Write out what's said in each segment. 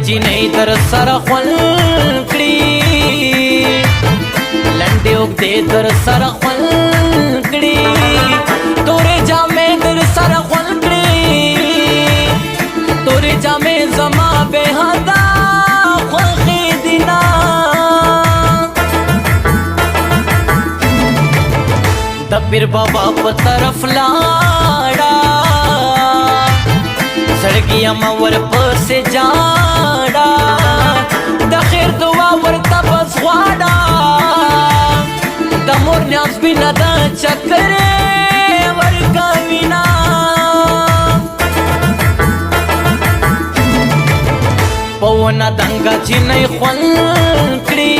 جنۍ در سره خول کړي لنډې اوږدې در سره خول کړي تورې جامې در سره خول کړي تورې جامې زما بې حده خوښې دي نه د پیر بابا په طرف لاړه زړګي اما ورپسې جاړه د خیر دعا ورته بس غواړه د مور نیاز بنا د چکرې ورکوینه په ونه دنګه چینۍ خوند کړي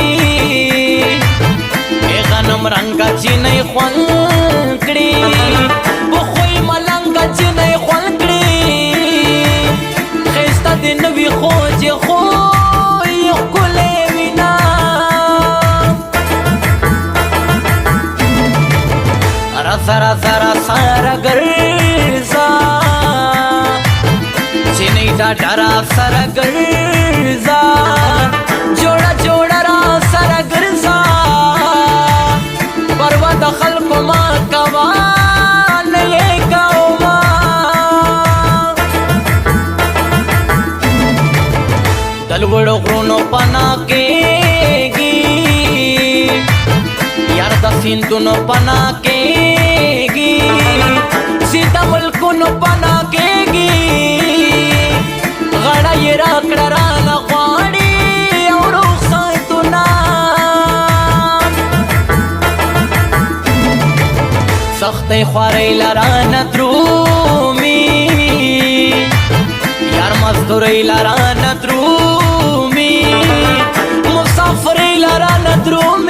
غنم رنگا چینۍ خوند کړي په خوی ملنګا چینۍ خوند کړي ښایسته د نوي خوجې خوی ښکلې وینا رازه رازه راسره ګرځه چینۍ ډاډه راسره ګرځه جوړه جوړه راسره ګرځه پروا د خلکو ما کوا نه یې کوما د لوړو غرونو پناه کېږي یار د سیندونو پناه کېږي سیده ملکونو پناه کېږي غاړه یې راکړه رانه غواړي او رخصتونه سختۍ خوارۍ لرانه درومي یار مزدورۍ لرانه درومي مسافرۍ لرانه درومي